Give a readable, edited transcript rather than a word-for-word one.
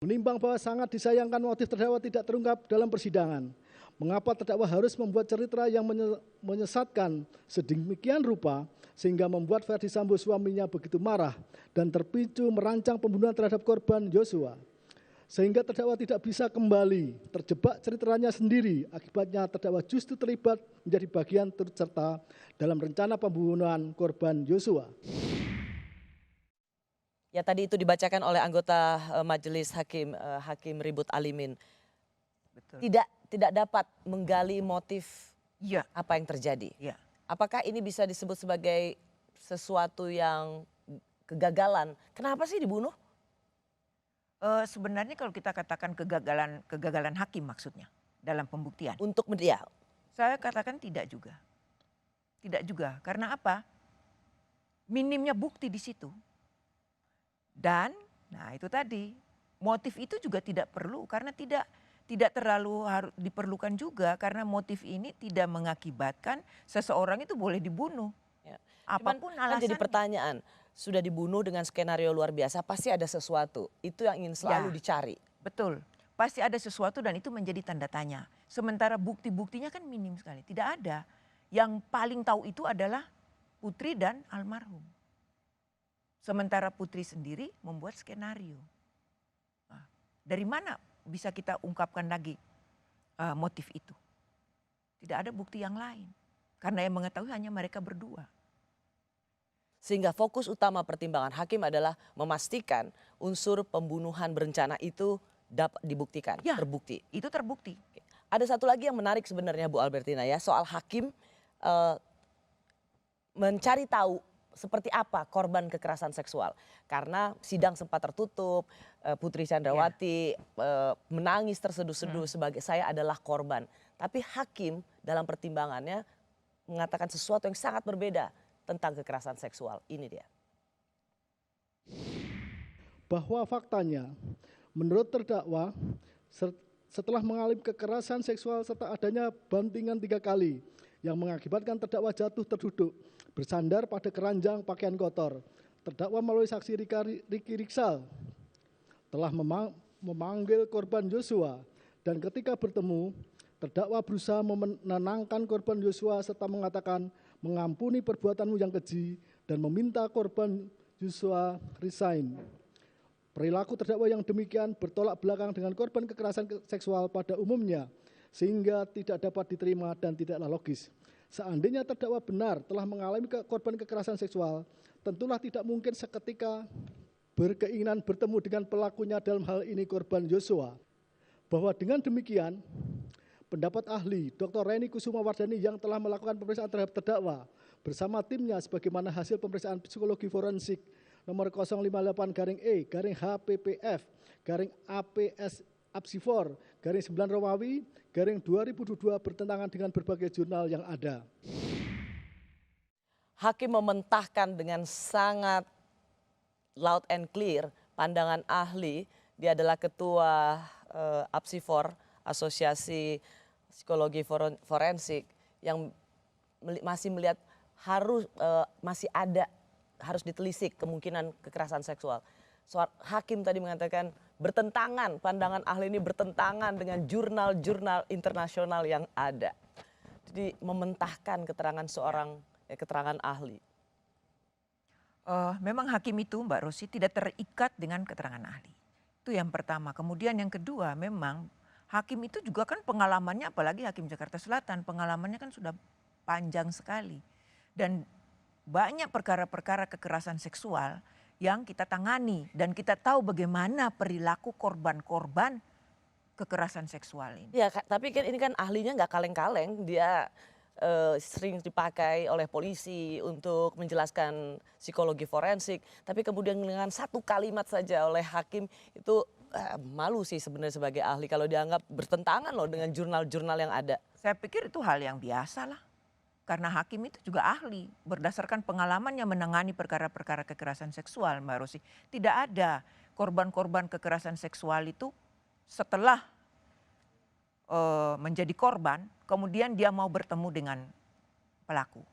Menimbang bahwa sangat disayangkan motif terdakwa tidak terungkap dalam persidangan, mengapa terdakwa harus membuat cerita yang menyesatkan sedemikian rupa sehingga membuat Ferdi Sambo suaminya begitu marah dan terpicu merancang pembunuhan terhadap korban Yosua. Sehingga terdakwa tidak bisa kembali, terjebak ceritanya sendiri, akibatnya terdakwa justru terlibat menjadi bagian turut serta dalam rencana pembunuhan korban Yosua. Ya tadi itu dibacakan oleh anggota Majelis Hakim Ribut Alimin. Betul. Tidak dapat menggali motif Iya. apa yang terjadi. Iya. Apakah ini bisa disebut sebagai sesuatu yang kegagalan? Kenapa sih dibunuh? Sebenarnya kalau kita katakan kegagalan hakim maksudnya dalam pembuktian. Untuk media. Saya katakan tidak juga. Tidak juga. Karena apa? Minimnya bukti di situ. Dan nah itu tadi motif itu juga tidak perlu karena tidak terlalu harus diperlukan juga karena motif ini tidak mengakibatkan seseorang itu boleh dibunuh. Ya. Apapun Cuman, alasannya. jadi pertanyaan, sudah dibunuh dengan skenario luar biasa, pasti ada sesuatu. Itu yang ingin selalu Ya, dicari. Betul, pasti ada sesuatu dan itu menjadi tanda tanya. Sementara bukti-buktinya kan minim sekali, tidak ada. Yang paling tahu itu adalah Putri dan almarhum. Sementara Putri sendiri membuat skenario. Nah, dari mana bisa kita ungkapkan lagi motif itu? Tidak ada bukti yang lain. Karena yang mengetahui hanya mereka berdua. Sehingga fokus utama pertimbangan hakim adalah memastikan unsur pembunuhan berencana itu dapat dibuktikan, Ya, terbukti. Itu terbukti. Ada satu lagi yang menarik sebenarnya Bu Albertina ya, soal hakim mencari tahu seperti apa korban kekerasan seksual. Karena sidang sempat tertutup, Putri Chandrawati menangis terseduh-seduh sebagai saya adalah korban. Tapi hakim dalam pertimbangannya mengatakan sesuatu yang sangat berbeda tentang kekerasan seksual. Ini dia. Bahwa faktanya, menurut terdakwa, setelah mengalami kekerasan seksual serta adanya bantingan 3 kali yang mengakibatkan terdakwa jatuh terduduk, bersandar pada keranjang pakaian kotor. Terdakwa melalui saksi Riki Riksal telah memanggil korban Yosua dan ketika bertemu, terdakwa berusaha menenangkan korban Yosua serta mengatakan mengampuni perbuatanmu yang keji dan meminta korban Yosua resign. Perilaku terdakwa yang demikian bertolak belakang dengan korban kekerasan seksual pada umumnya sehingga tidak dapat diterima dan tidaklah logis. Seandainya terdakwa benar telah mengalami korban kekerasan seksual, tentulah tidak mungkin seketika berkeinginan bertemu dengan pelakunya dalam hal ini korban Yosua. Bahwa dengan demikian, pendapat ahli Dr. Reni Kusuma Wardani yang telah melakukan pemeriksaan terhadap terdakwa bersama timnya sebagaimana hasil pemeriksaan psikologi forensik nomor 058-HPPF-APS Apsifor _9 Romawi _2022 bertentangan dengan berbagai jurnal yang ada. Hakim mementahkan dengan sangat loud and clear pandangan ahli. Dia adalah ketua Apsifor, Asosiasi Psikologi Forensik, yang masih melihat harus ditelisik kemungkinan kekerasan seksual. Hakim tadi mengatakan bertentangan, pandangan ahli ini bertentangan dengan jurnal-jurnal internasional yang ada. Jadi mementahkan keterangan ahli. Memang hakim itu Mbak Rosi tidak terikat dengan keterangan ahli. Itu yang pertama. Kemudian yang kedua, memang hakim itu juga kan pengalamannya, apalagi Hakim Jakarta Selatan, pengalamannya kan sudah panjang sekali. Dan banyak perkara-perkara kekerasan seksual yang kita tangani dan kita tahu bagaimana perilaku korban-korban kekerasan seksual ini. Ya, tapi kan ini kan ahlinya nggak kaleng-kaleng, dia sering dipakai oleh polisi untuk menjelaskan psikologi forensik, tapi kemudian dengan satu kalimat saja oleh hakim itu malu sih sebenarnya sebagai ahli kalau dianggap bertentangan loh dengan jurnal-jurnal yang ada. Saya pikir itu hal yang biasa lah. Karena hakim itu juga ahli berdasarkan pengalamannya menangani perkara-perkara kekerasan seksual, Mbak Rosi. Tidak ada korban-korban kekerasan seksual itu setelah menjadi korban, kemudian dia mau bertemu dengan pelaku.